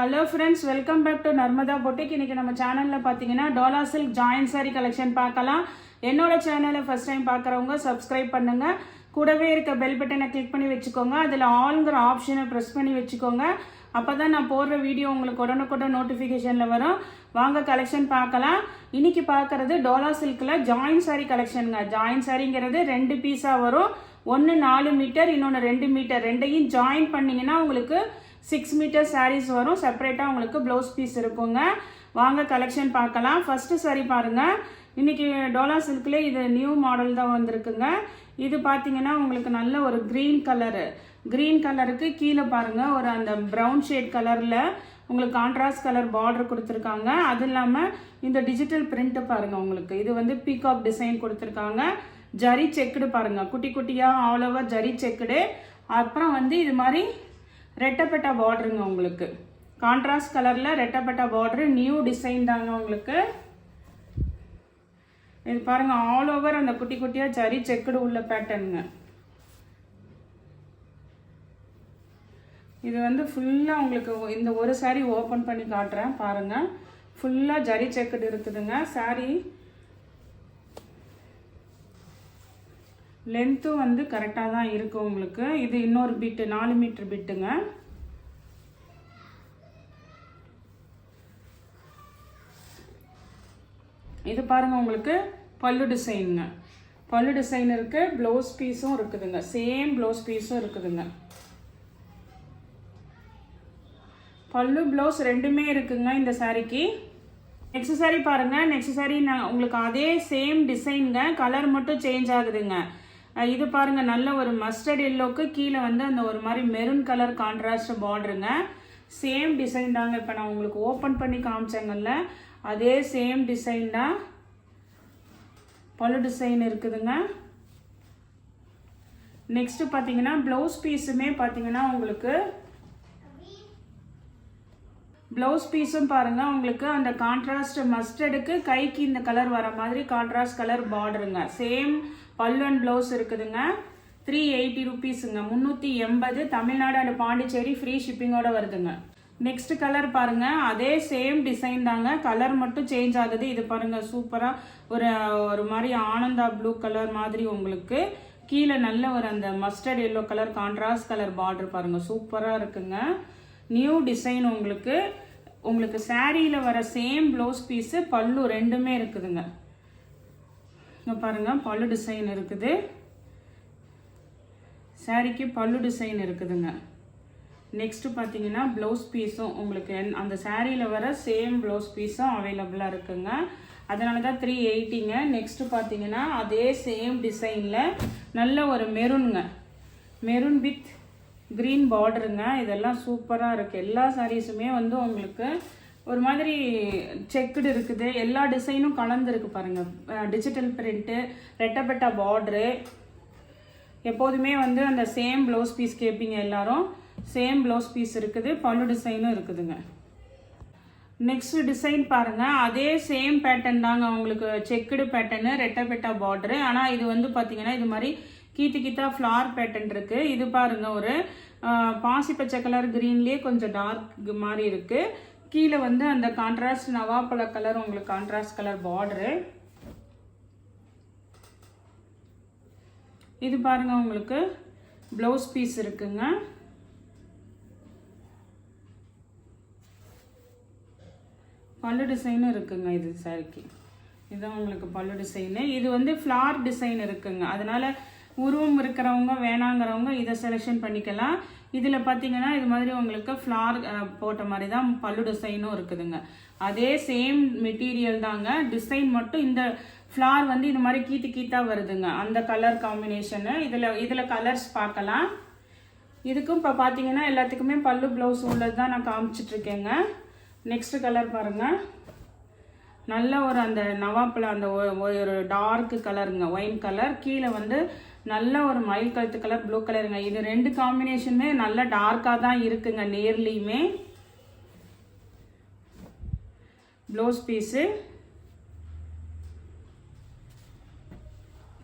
Hello friends, welcome back to Narmada boutique. இன்றைக்கி நம்ம சேனலில் பார்த்தீங்கன்னா டோலா சில்க் ஜாயின் சாரி கலெக்ஷன் பார்க்கலாம். என்னோட சேனலை ஃபஸ்ட் டைம் பார்க்குறவங்க சப்ஸ்கிரைப் பண்ணுங்கள். கூடவே இருக்க பெல் பட்டனை கிளிக் பண்ணி வச்சுக்கோங்க. அதில் ஆல்ங்கிற ஆப்ஷனை ப்ரெஸ் பண்ணி வச்சுக்கோங்க. அப்போ தான் நான் போடுற வீடியோ உங்களுக்கு உடனுக்குடன் நோட்டிஃபிகேஷனில் வரும். வாங்க கலெக்ஷன் பார்க்கலாம். இன்றைக்கி பார்க்குறது டோலா சில்கில் ஜாயின் சாரி கலெக்ஷனுங்க. ஜாயின் சாரிங்கிறது 2 பீஸாக வரும். ஒன்று 4 மீட்டர், இன்னொன்று 2 மீட்டர். ரெண்டையும் ஜாயின் பண்ணிங்கன்னா உங்களுக்கு 6 மீட்டர் சாரீஸ் வரும். செப்பரேட்டாக உங்களுக்கு ப்ளவுஸ் பீஸ் இருக்குங்க. வாங்க கலெக்ஷன் பார்க்கலாம். ஃபஸ்ட்டு சாரி பாருங்கள். இன்றைக்கி டோலா சில்கில் இது நியூ மாடல் தான் வந்திருக்குங்க. இது பார்த்தீங்கன்னா உங்களுக்கு நல்ல ஒரு க்ரீன் கலருக்கு கீழே பாருங்கள் ஒரு அந்த ப்ரௌன் ஷேட் கலரில் உங்களுக்கு கான்ட்ராஸ்ட் கலர் பார்டர் கொடுத்துருக்காங்க. அது இல்லாமல் இந்த டிஜிட்டல் பிரிண்ட்டு பாருங்கள். உங்களுக்கு இது வந்து பீகாக் டிசைன் கொடுத்துருக்காங்க. ஜரி செக்குடு பாருங்கள், குட்டி குட்டியாக ஆல் ஓவர் ஜரி செக்குடு. அப்புறம் வந்து இது மாதிரி ரெட்டப்பட்டா பார்டருங்க. உங்களுக்கு கான்ட்ராஸ்ட் கலரில் ரெட்டப்பட்டா பார்டரு, நியூ டிசைன் தாங்க. உங்களுக்கு இது பாருங்கள், ஆல் ஓவர் அந்த குட்டி குட்டியாக ஜரி செக்குடு உள்ள பேட்டர்னுங்க. இது வந்து ஃபுல்லாக உங்களுக்கு இந்த ஒரு சாரீ ஓப்பன் பண்ணி காட்டுறேன் பாருங்கள். ஃபுல்லாக ஜரி செக்குடு இருக்குதுங்க. சாரீ லென்த்தும் வந்து கரெக்டாக தான் இருக்குது உங்களுக்கு. இது இன்னொரு பிட்டு 4 மீட்டர் பிட்டுங்க. இது பாருங்கள், உங்களுக்கு பல்லு டிசைனுங்க. பல்லு டிசைன் இருக்குது. ப்ளவுஸ் பீஸும் இருக்குதுங்க. சேம் ப்ளவுஸ் பீஸும் இருக்குதுங்க. பல்லு ப்ளவுஸ் ரெண்டுமே இருக்குங்க இந்த சாரிக்கு. நெக்ஸ்ட் சாரி பாருங்கள். நெக்ஸ்ட் சாரி நான் உங்களுக்கு அதே சேம் டிசைனுங்க, கலர் மட்டும் சேஞ்ச் ஆகுதுங்க. இது பாருங்கள், நல்ல ஒரு மஸ்டர்ட் எல்லோக்கு கீழே வந்து அந்த ஒரு மாதிரி மெரூன் கலர் கான்ட்ராஸ்ட் பார்டருங்க. சேம் டிசைன் தாங்க. இப்போ நான் உங்களுக்கு ஓப்பன் பண்ணி காமிச்சேங்கல்ல, அதே சேம் டிசைன் தான். பல்லு டிசைன் இருக்குதுங்க. நெக்ஸ்ட் பார்த்தீங்கன்னா ப்ளவுஸ் பீஸுமே பார்த்தீங்கன்னா உங்களுக்கு ப்ளவுஸ் பீஸும் பாருங்கள் உங்களுக்கு அந்த கான்ட்ராஸ்ட் மஸ்டர்டுக்கு கைக்கு இந்த கலர் வர மாதிரி கான்ட்ராஸ்ட் கலர் பார்டருங்க. சேம் பல்லு அண்ட் ப்ளவுஸ் இருக்குதுங்க. 380 ருபீஸுங்க. 380 தமிழ்நாடு அண்ட் பாண்டிச்சேரி ஃப்ரீ ஷிப்பிங்கோட வருதுங்க. நெக்ஸ்ட் கலர் பாருங்கள், அதே சேம் டிசைன் தாங்க, கலர் மட்டும் சேஞ்ச் ஆகுது. இது பாருங்கள், சூப்பராக ஒரு மாதிரி ஆனந்தா ப்ளூ கலர் மாதிரி உங்களுக்கு கீழே நல்ல ஒரு அந்த mustard yellow colour contrast colour border பாருங்கள், சூப்பராக இருக்குங்க. நியூ டிசைன் உங்களுக்கு சாரியில் வர சேம் ப்ளவுஸ் பீஸு பல்லு ரெண்டுமே இருக்குதுங்க. இங்கே பாருங்கள், பல்லு டிசைன் இருக்குது. சாரிக்கு பல்லு டிசைன் இருக்குதுங்க. நெக்ஸ்ட்டு பார்த்தீங்கன்னா ப்ளவுஸ் பீஸும் உங்களுக்கு அந்த சாரியில் வர சேம் ப்ளவுஸ் பீஸும் அவைலபிளாக இருக்குங்க. அதனால தான் 380ங்க. நெக்ஸ்ட்டு பார்த்தீங்கன்னா அதே சேம் டிசைனில் நல்ல ஒரு மெரூன் வித் க்ரீன் பார்டருங்க. இதெல்லாம் சூப்பராக இருக்குது. எல்லா சாரீஸுமே வந்து உங்களுக்கு ஒரு மாதிரி செக்குடு இருக்குது. எல்லா டிசைனும் கலந்துருக்கு பாருங்கள். டிஜிட்டல் பிரிண்ட்டு, ரெட்டப்பட்டா பார்டரு. எப்போதுமே வந்து அந்த சேம் ப்ளவுஸ் பீஸ் கேட்பீங்க எல்லாரும். சேம் ப்ளவுஸ் பீஸ் இருக்குது. பல்லு டிசைனும் இருக்குதுங்க. நெக்ஸ்ட் டிசைன் பாருங்கள், அதே சேம் பேட்டர்ன் தாங்க. உங்களுக்கு செக்குடு பேட்டர்னு, ரெட்டப்பட்டா பார்டரு. ஆனால் இது வந்து பார்த்தீங்கன்னா இது மாதிரி கீத்தா ஃப்ளார் பேட்டர்ன் இருக்குது. இது பாருங்கள், ஒரு பாசி பச்சை கலர் க்ரீன்லேயே கொஞ்சம் டார்க் மாதிரி இருக்குது. கீழே வந்து அந்த கான்ட்ராஸ்ட் நவாப்பழ கலர் உங்களுக்கு கான்ட்ராஸ்ட் கலர் பார்டரு. இது பாருங்கள், உங்களுக்கு ப்ளவுஸ் பீஸ் இருக்குங்க. பல்லு டிசைனும் இருக்குங்க. இது சாரிக்கு இதுதான் உங்களுக்கு பல்லு டிசைனு. இது வந்து ஃப்ளார் டிசைன் இருக்குங்க. அதனால உருவம் இருக்கிறவங்க வேணாங்கிறவங்க இதை செலெக்ஷன் பண்ணிக்கலாம். இதில் பார்த்தீங்கன்னா இது மாதிரி உங்களுக்கு ஃப்ளார் போட்ட மாதிரி தான் பல்லு டிசைனும் இருக்குதுங்க. அதே சேம் மெட்டீரியல் தாங்க, டிசைன் மட்டும் இந்த ஃப்ளார் வந்து இது மாதிரி கீத்தாக வருதுங்க. அந்த கலர் காம்பினேஷனு. இதில் கலர்ஸ் பார்க்கலாம். இதுக்கும் இப்போ பார்த்தீங்கன்னா எல்லாத்துக்குமே பல்லு ப்ளவுஸ் உள்ளது தான் நான் காமிச்சிட்ருக்கேங்க. நெக்ஸ்ட் கலர் பாருங்கள், நல்ல ஒரு அந்த நவாப்பழம் அந்த ஒரு டார்க் கலருங்க, ஒயின் கலர். கீழே வந்து நல்ல ஒரு மயில் கழுத்து கலர் ப்ளூ கலருங்க. இது 2 காம்பினேஷனுமே நல்ல டார்க்காக தான் இருக்குங்க. நேர்லேயுமே ப்ளவுஸ் பீஸு,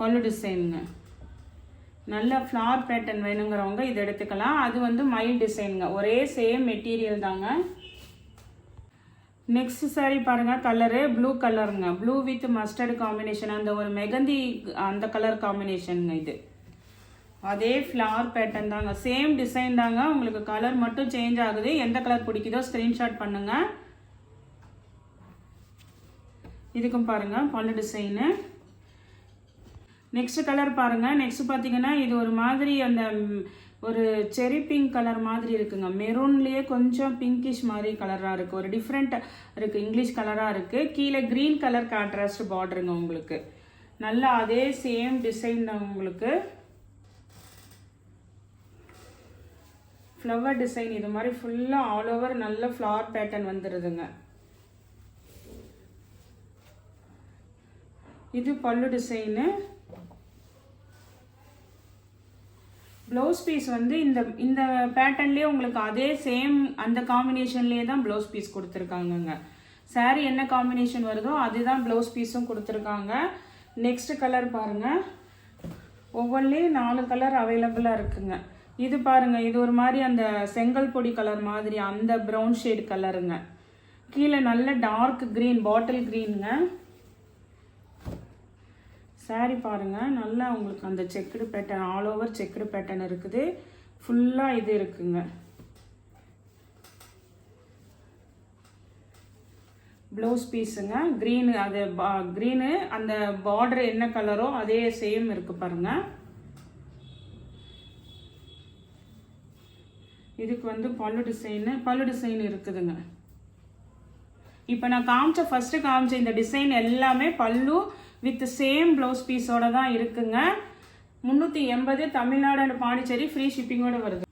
பல்லு டிசைனுங்க. நல்ல ஃப்ளார் பேட்டர்ன் வேணுங்கிறவங்க இது எடுத்துக்கலாம். அது வந்து மயில் டிசைனுங்க. ஒரே சேம் மெட்டீரியல் தாங்க. நெக்ஸ்ட் saree பாருங்க, கலரு ப்ளூ கலருங்க. ப்ளூ வித் மஸ்டர்டு காம்பினேஷன், அந்த ஒரு மெகந்தி அந்த கலர் காம்பினேஷனுங்க. இது அதே ஃப்ளவர் பேட்டர்ன் தாங்க, சேம் டிசைன் தாங்க, உங்களுக்கு கலர் மட்டும் சேஞ்ச் ஆகுது. எந்த கலர் பிடிக்குதோ ஸ்க்ரீன்ஷாட் பண்ணுங்க. இதுக்கும் பாருங்க பல்லு டிசைனு. நெக்ஸ்ட் கலர் பாருங்க. நெக்ஸ்ட் பார்த்தீங்கன்னா இது ஒரு மாதிரி அந்த ஒரு செரி பிங்க் கலர் மாதிரி இருக்குங்க. மெரூன்லேயே கொஞ்சம் பிங்கிஷ் மாதிரி கலராக இருக்குது, ஒரு டிஃப்ரெண்ட் இருக்குது, இங்கிலீஷ் கலராக இருக்குது. கீழே க்ரீன் கலர் கான்ட்ராஸ்ட் பார்டருங்க. உங்களுக்கு நல்லா அதே சேம் டிசைன் தான், உங்களுக்கு ஃப்ளவர் டிசைன் இது மாதிரி ஃபுல்லாக ஆல் ஓவர் நல்ல ஃப்ளவர் பேட்டர்ன் வந்துடுதுங்க. இது பல்லு டிசைனு. ப்ளவுஸ் பீஸ் வந்து இந்த பேட்டர்ன்லேயே உங்களுக்கு அதே சேம் அந்த காம்பினேஷன்லேயே தான் ப்ளவுஸ் பீஸ் கொடுத்துருக்காங்கங்க. சாரீ என்ன காம்பினேஷன் வருதோ அதுதான் ப்ளவுஸ் பீஸும் கொடுத்துருக்காங்க. நெக்ஸ்ட் கலர் பாருங்கள், ஒவ்வொன்றிலையும் 4 கலர் அவைலபிளாக இருக்குங்க. இது பாருங்கள், இது ஒரு மாதிரி அந்த செங்கல் பொடி கலர் மாதிரி அந்த ப்ரௌன் ஷேட் கலருங்க. கீழே நல்ல டார்க் க்ரீன், பாட்டில் க்ரீனுங்க. சாரீ பாருங்கள், நல்லா உங்களுக்கு அந்த checked pattern, all over checked pattern இருக்குது. ஃபுல்லாக இது இருக்குங்க. ப்ளவுஸ் பீஸுங்க க்ரீனு, அது க்ரீனு அந்த பார்டர் என்ன கலரோ அதே சேம் இருக்குது பாருங்கள். இதுக்கு வந்து பல்லு டிசைன் இருக்குதுங்க. இப்போ நான் ஃபஸ்ட்டு காமிச்ச இந்த டிசைன் எல்லாமே பல்லு வித் சேம் ப்ளவுஸ் பீஸோட தான் இருக்குங்க. 380 தமிழ்நாடு அண்ட் பாண்டிச்சேரி, ஃப்ரீ ஷிப்பிங்கோட வருது.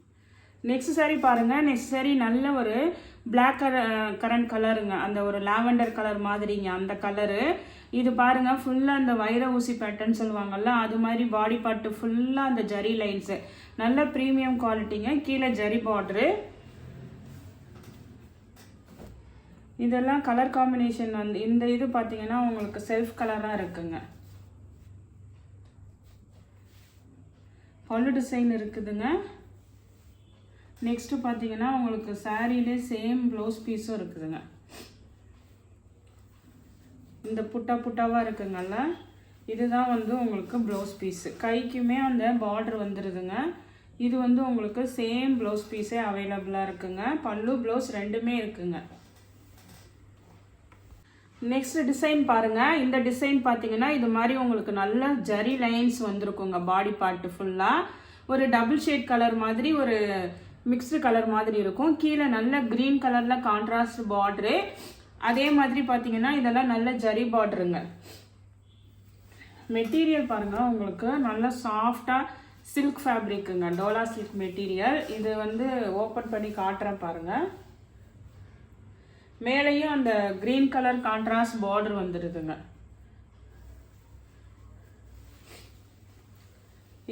நெக்ஸ்ட் சாரீ பாருங்கள். நெக்ஸ்ட் சாரீ நல்ல ஒரு பிளாக் கரண்ட் கலருங்க, அந்த ஒரு லாவெண்டர் கலர் மாதிரிங்க அந்த கலரு. இது பாருங்கள் ஃபுல்லாக அந்த வைர ஊசி பேட்டர்ன் சொல்லுவாங்கள்ல, அது மாதிரி பாடி பார்ட்டு ஃபுல்லாக அந்த ஜரி லைன்ஸு, நல்ல ப்ரீமியம் குவாலிட்டிங்க. கீழே ஜரி பார்டரு. இதெல்லாம் கலர் காம்பினேஷன் வந்து இந்த இது பார்த்தீங்கன்னா உங்களுக்கு செல்ஃப் கலராக இருக்குங்க. பல்லு டிசைன் இருக்குதுங்க. நெக்ஸ்ட்டு பார்த்தீங்கன்னா உங்களுக்கு சாரீலே சேம் ப்ளவுஸ் பீஸும் இருக்குதுங்க. இந்த புட்டாவாக இருக்குங்கல்ல, இதுதான் வந்து உங்களுக்கு ப்ளவுஸ் பீஸு. கைக்குமே அந்த பார்டர் வந்துடுதுங்க. இது வந்து உங்களுக்கு சேம் ப்ளவுஸ் பீஸே அவைலபிளாக இருக்குங்க. பல்லு ப்ளவுஸ் ரெண்டுமே இருக்குங்க. நெக்ஸ்ட் டிசைன் பாருங்கள். இந்த டிசைன் பார்த்தீங்கன்னா இது மாதிரி உங்களுக்கு நல்ல ஜரி லைன்ஸ் வந்திருக்குங்க. பாடி பார்ட்டு ஃபுல்லாக ஒரு டபுள் ஷேட் கலர் மாதிரி, ஒரு மிக்ஸ்டு கலர் மாதிரி இருக்கும். கீழே நல்ல க்ரீன் கலரில் கான்ட்ராஸ்ட் பார்டரு. அதே மாதிரி பார்த்தீங்கன்னா இதெல்லாம் நல்ல ஜரி பார்டருங்க. மெட்டீரியல் பாருங்கள், உங்களுக்கு நல்ல சாஃப்டாக சில்க் ஃபேப்ரிக்குங்க, டோலா சில்க் மெட்டீரியல். இது வந்து ஓப்பன் பண்ணி காட்டுறேன் பாருங்கள். மேலேயும் அந்த கிரீன் கலர் கான்ட்ராஸ்ட் பார்டர் வந்துடுதுங்க.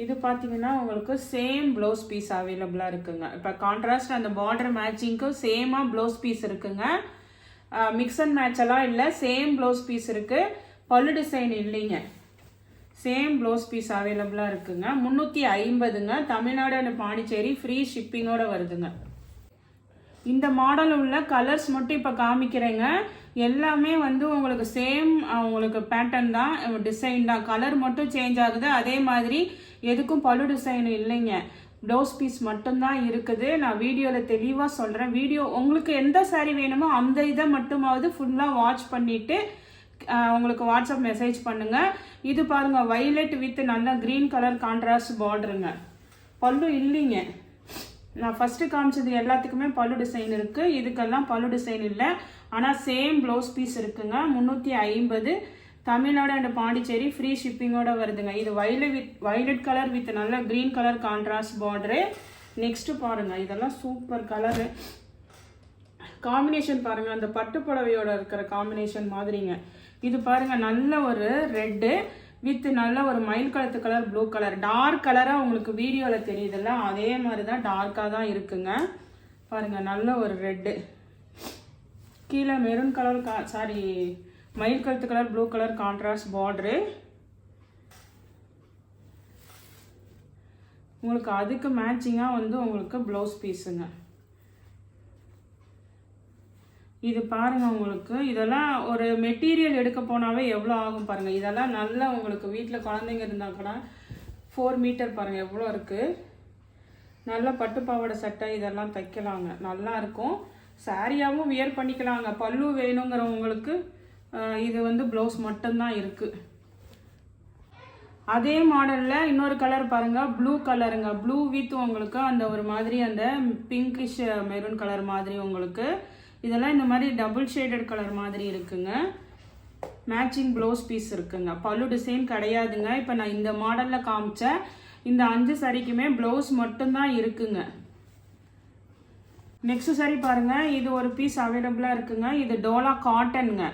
இது பார்த்தீங்கன்னா உங்களுக்கு சேம் ப்ளவுஸ் பீஸ் அவைலபிளாக இருக்குங்க. இப்போ கான்ட்ராஸ்ட் அந்த பார்டர் மேட்சிங்க்கும் சேமாக ப்ளவுஸ் பீஸ் இருக்குங்க. மிக்ஸ் அண்ட் மேட்ச் எல்லாம் இல்லை, சேம் ப்ளவுஸ் பீஸ் இருக்குது. பல்லு டிசைன் இல்லைங்க, சேம் ப்ளவுஸ் பீஸ் அவைலபிளாக இருக்குங்க. 350ங்க. தமிழ்நாடு அண்ட் பாண்டிச்சேரி, ஃப்ரீ ஷிப்பிங்கோட வருதுங்க. இந்த மாடல் உள்ள கலர்ஸ் மட்டும் இப்போ காமிக்கிறேங்க. எல்லாமே வந்து உங்களுக்கு சேம் உங்களுக்கு பேட்டர்ன் தான், டிசைன் தான், கலர் மட்டும் சேஞ்ச் ஆகுது. அதே மாதிரி எதுக்கும் பல்லு டிசைன் இல்லைங்க, ப்ளவுஸ் பீஸ் மட்டும்தான் இருக்குது. நான் வீடியோவில் தெளிவாக சொல்கிறேன். வீடியோ உங்களுக்கு எந்த சாரீ வேணுமோ அந்த இதை மட்டுமாவது ஃபுல்லாக வாட்ச் பண்ணிவிட்டு உங்களுக்கு வாட்ஸ்அப் மெசேஜ் பண்ணுங்கள். இது பாருங்கள், வைலட் வித் நல்ல க்ரீன் கலர் கான்ட்ராஸ்ட் பார்டருங்க. பல்லு இல்லைங்க. நான் ஃபஸ்ட்டு காமிச்சது எல்லாத்துக்குமே பல்லு டிசைன் இருக்குது, இதுக்கெல்லாம் பல்லு டிசைன் இல்லை. ஆனால் சேம் ப்ளவுஸ் பீஸ் இருக்குங்க. 350 தமிழ்நாடு அண்ட் பாண்டிச்சேரி, ஃப்ரீ ஷிப்பிங்கோட வருதுங்க. இது வைலட் கலர் வித் நல்ல green colour contrast border. Next பாருங்கள், இதெல்லாம் சூப்பர் கலரு காம்பினேஷன் பாருங்கள். அந்த பட்டு புடவையோட இருக்கிற காம்பினேஷன் மாதிரிங்க. இது பாருங்கள், நல்ல ஒரு ரெட்டு வித் நல்ல ஒரு மயில் கலத்து கலர், ப்ளூ கலர், டார்க் கலராக உங்களுக்கு வீடியோவில் தெரியுதுல்ல, அதே மாதிரி தான் டார்க்காக தான் இருக்குங்க. பாருங்கள், நல்ல ஒரு ரெட்டு, கீழே மெரூன் கலர் மயில் கலத்து colour, blue colour contrast border. உங்களுக்கு அதுக்கு மேட்சிங்காக வந்து உங்களுக்கு ப்ளவுஸ் பீஸுங்க. இது பாருங்கள் உங்களுக்கு இதெல்லாம் ஒரு மெட்டீரியல் எடுக்க போனாவே எவ்வளோ ஆகும் பாருங்கள். இதெல்லாம் நல்லா உங்களுக்கு வீட்டில் குழந்தைங்க இருந்தால் கூட 4 மீட்டர் பாருங்கள் எவ்வளோ இருக்குது. நல்லா பட்டு பாவாடை சட்டை இதெல்லாம் தைக்கலாங்க, நல்லா இருக்கும். சாரியாகவும் வியர் பண்ணிக்கலாங்க. பல்லு வேணுங்கிறவங்களுக்கு இது வந்து ப்ளவுஸ் மட்டும்தான் இருக்குது. அதே மாடலில் இன்னொரு கலர் பாருங்கள், ப்ளூ கலருங்க. ப்ளூ வித் உங்களுக்கு அந்த ஒரு மாதிரி அந்த பிங்கிஷ் மெரூன் கலர் மாதிரி உங்களுக்கு இதெல்லாம் இந்த மாதிரி டபுள் ஷேடட் கலர் மாதிரி இருக்குங்க. மேட்சிங் ப்ளவுஸ் பீஸ் இருக்குங்க. பல்லு டிசைன் கிடையாதுங்க. இப்போ நான் இந்த மாடலில் காமிச்சேன் இந்த 5 சாரிக்குமே ப்ளவுஸ் மட்டும்தான் இருக்குங்க. நெக்ஸ்ட் சாரி பாருங்கள், இது ஒரு பீஸ் அவைலபிளாக இருக்குங்க. இது டோலா காட்டனுங்க.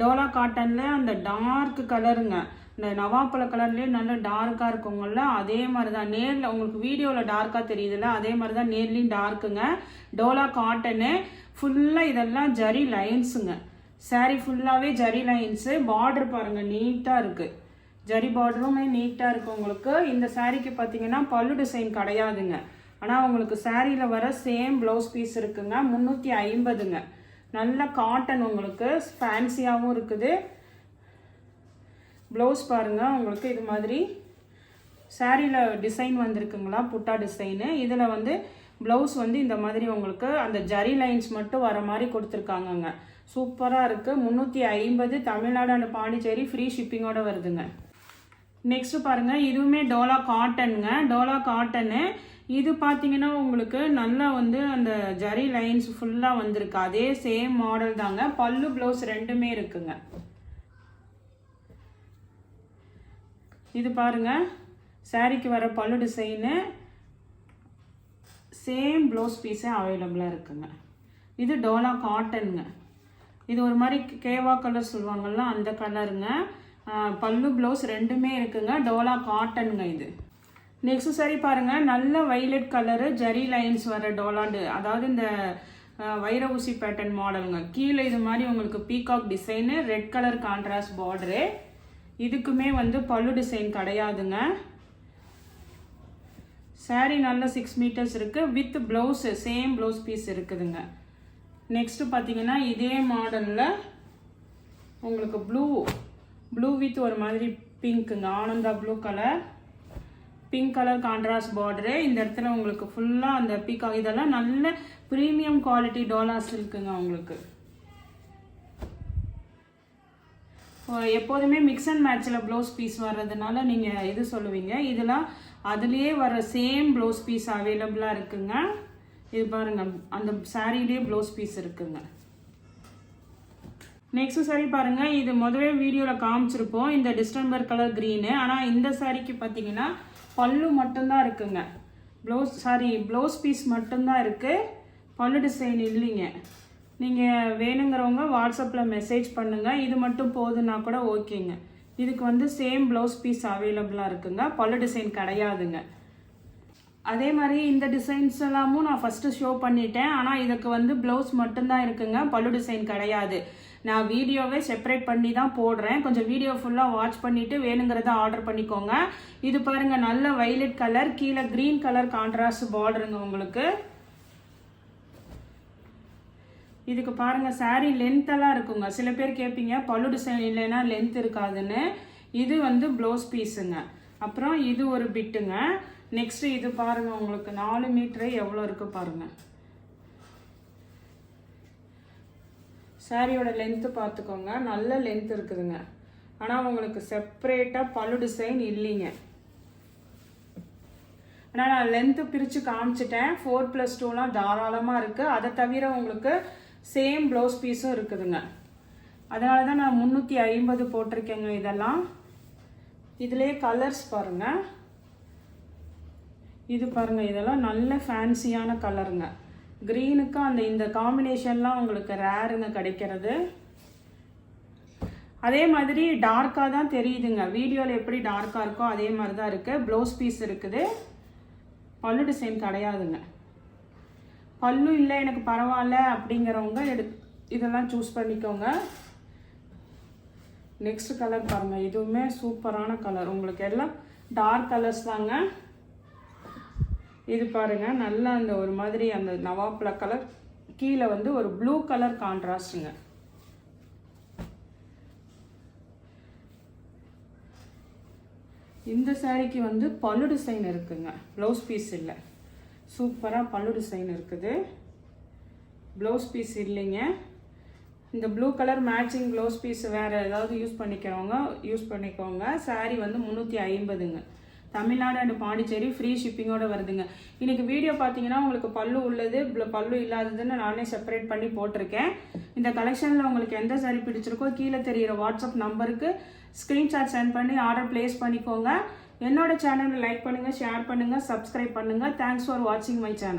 டோலா காட்டனில் அந்த டார்க் கலருங்க, இந்த நவாப்பழ கலர்லேயே நல்ல டார்க்காக இருக்குங்கள்ல அதே மாதிரி தான் நேரில் உங்களுக்கு வீடியோவில் டார்க்காக தெரியுதுல்ல அதே மாதிரி தான் நேர்லேயும் டார்க்குங்க. டோலா காட்டனு ஃபுல்லாக இதெல்லாம் ஜரி லைன்ஸுங்க. சாரீ ஃபுல்லாகவே ஜரி லைன்ஸு. பார்டர் பாருங்கள் நீட்டாக இருக்குது, ஜரி பார்டருமே நீட்டாக இருக்குது உங்களுக்கு. இந்த சாரீக்கு பார்த்தீங்கன்னா பல்லு டிசைன் கிடையாதுங்க. ஆனால் உங்களுக்கு சாரியில் வர சேம் ப்ளவுஸ் பீஸ் இருக்குங்க. 350ங்க. நல்ல காட்டன் உங்களுக்கு ஃபேன்சியாகவும் இருக்குது. ப்ளவுஸ் பாருங்கள் உங்களுக்கு இது மாதிரி சாரியில் டிசைன் வந்திருக்குங்களா, புட்டா டிசைனு. இதில் வந்து ப்ளவுஸ் வந்து இந்த மாதிரி உங்களுக்கு அந்த ஜரி லைன்ஸ் மட்டும் வர மாதிரி கொடுத்துருக்காங்கங்க. சூப்பராக இருக்குது. 350 தமிழ்நாடு அண்ட் பாண்டிச்சேரி ஃப்ரீ ஷிப்பிங்கோடு வருதுங்க. நெக்ஸ்ட்டு பாருங்கள், இதுவுமே டோலா காட்டனுங்க. டோலா காட்டனு இது பார்த்தீங்கன்னா உங்களுக்கு நல்லா வந்து அந்த ஜரி லைன்ஸ் ஃபுல்லாக வந்திருக்கு. அதே சேம் மாடல் தாங்க. பல்லு ப்ளவுஸ் ரெண்டுமே இருக்குங்க. இது பாருங்கள் சாரிக்கு வர பல்லு டிசைனு சேம் ப்ளவுஸ் பீஸே அவைலபிளாக இருக்குங்க. இது டோலா காட்டனுங்க. இது ஒரு மாதிரி கேவா கலர் சொல்லுவாங்கள்ல அந்த கலருங்க. பல்லு ப்ளவுஸ் ரெண்டுமே இருக்குங்க. டோலா காட்டனுங்க இது. நெக்ஸ்ட் சாரி பாருங்கள், நல்ல வைலட் கலரு ஜரி லைன்ஸ் வர டோலாண்டு, அதாவது இந்த வைர ஊசி பேட்டர்ன் மாடலுங்க. கீழே இது மாதிரி உங்களுக்கு peacock design, red colour contrast border. இதுக்குமே வந்து பல்லு டிசைன் கிடையாதுங்க. சாரீ நல்ல 6 மீட்டர்ஸ் இருக்குது. With blouse same blouse piece இருக்குதுங்க. நெக்ஸ்ட்டு பார்த்தீங்கன்னா இதே மாடலில் உங்களுக்கு ப்ளூ வித் ஒரு மாதிரி பிங்க்குங்க. ஆனந்தா blue colour, pink colour contrast border. இந்த இடத்துல உங்களுக்கு ஃபுல்லாக அந்த பீகாக் இதெல்லாம் நல்ல ப்ரீமியம் குவாலிட்டி டோலாஸ் இருக்குங்க உங்களுக்கு. எப்போதுமே மிக்ஸ் அண்ட் மேட்சில் ப்ளவுஸ் பீஸ் வர்றதுனால நீங்கள் இது சொல்லுவீங்க. இதெல்லாம் அதுலேயே வர சேம் ப்ளவுஸ் பீஸ் அவைலபிளாக இருக்குங்க. இது பாருங்கள் அந்த சாரீலேயே ப்ளவுஸ் பீஸ் இருக்குங்க. நெக்ஸ்ட் சாரீ பாருங்கள், இது முதவே வீடியோவில் காமிச்சிருப்போம் இந்த டிஸ்டம்பர் கலர் க்ரீனு. ஆனால் இந்த சாரீக்கு பார்த்தீங்கன்னா பல்லு மட்டும்தான் இருக்குங்க. ப்ளவுஸ் பீஸ் மட்டும்தான் இருக்குது, பல்லு டிசைன் இல்லைங்க. நீங்கள் வேணுங்கிறவங்க வாட்ஸ்அப்பில் மெசேஜ் பண்ணுங்கள். இது மட்டும் போதுன்னா கூட ஓகேங்க. இதுக்கு வந்து சேம் ப்ளவுஸ் பீஸ் அவைலபிளாக இருக்குங்க, பல்லு டிசைன் கிடையாதுங்க. அதே மாதிரி இந்த டிசைன்ஸ் எல்லாமும் நான் ஃபஸ்ட்டு ஷோ பண்ணிட்டேன். ஆனால் இதுக்கு வந்து ப்ளவுஸ் மட்டும்தான் இருக்குங்க, பல்லு டிசைன் கிடையாது. நான் வீடியோவே செப்பரேட் பண்ணி தான் போடுறேன். கொஞ்சம் வீடியோ ஃபுல்லாக வாட்ச் பண்ணிவிட்டு வேணுங்கிறத ஆர்டர் பண்ணிக்கோங்க. இது பாருங்கள் நல்ல வைலட் கலர், கீழே க்ரீன் கலர் கான்ட்ராஸ்ட் பார்டருங்க உங்களுக்கு. இதுக்கு பாருங்கள் சாரீ லென்த்தெல்லாம் இருக்குங்க. சில பேர் கேட்பீங்க பல்லு டிசைன் இல்லைன்னா லென்த் இருக்காதுன்னு. இது வந்து ப்ளவுஸ் பீஸுங்க. அப்புறம் இது ஒரு பிட்டுங்க. நெக்ஸ்ட்டு இது பாருங்கள் உங்களுக்கு 4 மீட்டரு எவ்வளோ இருக்குது பாருங்கள். சாரியோட லென்த்து பார்த்துக்கோங்க, நல்ல லென்த் இருக்குதுங்க. ஆனால் உங்களுக்கு செப்ரேட்டாக பல்லு டிசைன் இல்லைங்க. ஆனால் நான் லென்த்து பிரித்து காமிச்சிட்டேன். 4+2லாம் தாராளமாக இருக்குது. அதை தவிர உங்களுக்கு சேம் ப்ளவுஸ் பீஸும் இருக்குதுங்க. அதனால தான் நான் 350 போட்டிருக்கேங்க. இதெல்லாம் இதிலே கலர்ஸ் பாருங்கள். இது பாருங்கள் இதெல்லாம் நல்ல ஃபேன்சியான கலருங்க. க்ரீனுக்கு அந்த இந்த காம்பினேஷன்லாம் உங்களுக்கு ரேருங்க கிடைக்கிறது. அதே மாதிரி டார்க்காக தான் தெரியுதுங்க. வீடியோவில் எப்படி டார்க்காக இருக்கோ அதே மாதிரி தான் இருக்குது. ப்ளவுஸ் பீஸ் இருக்குது, பல்லு டிசைன் கிடையாதுங்க. பல்லு இல்லை எனக்கு பரவாயில்ல அப்படிங்கிறவங்க இதெல்லாம் சூஸ் பண்ணிக்கோங்க. நெக்ஸ்ட் கலர் பாருங்கள், இதுவுமே சூப்பரான கலர். உங்களுக்கு எல்லாம் டார்க் கலர்ஸ் தாங்க. இது பாருங்கள் நல்லா அந்த ஒரு மாதிரி அந்த நவாப்பழ கலர் கீழே வந்து ஒரு ப்ளூ கலர் கான்ட்ராஸ்ட்டுங்க. இந்த சாரீக்கு வந்து பல்லு டிசைன் இருக்குங்க, ப்ளவுஸ் பீஸ் இல்லை. சூப்பராக பல்லு டிசைன் இருக்குது, ப்ளவுஸ் பீஸ் இல்லைங்க. இந்த blue colour matching blouse piece வேறு ஏதாவது யூஸ் பண்ணிக்கோங்க. சாரீ வந்து 350ங்க. தமிழ்நாடு அண்ட் பாண்டிச்சேரி ஃப்ரீ ஷிப்பிங்கோட வருதுங்க. இன்றைக்கி வீடியோ பார்த்தீங்கன்னா உங்களுக்கு பல்லு உள்ளது பல்லு இல்லாததுன்னு நானே செப்பரேட் பண்ணி போட்டிருக்கேன். இந்த கலெக்ஷனில் உங்களுக்கு எந்த சாரீ பிடிச்சிருக்கோ கீழே தெரிகிற வாட்ஸ்அப் நம்பருக்கு ஸ்க்ரீன்ஷாட் சென்ட் பண்ணி ஆர்டர் பிளேஸ் பண்ணிக்கோங்க. என்னோட சேனலை லைக் பண்ணுங்கள், ஷேர் பண்ணுங்கள், சப்ஸ்கிரைப் பண்ணுங்கள். தேங்க்ஸ் ஃபார் வாட்சிங் மை சேனல்.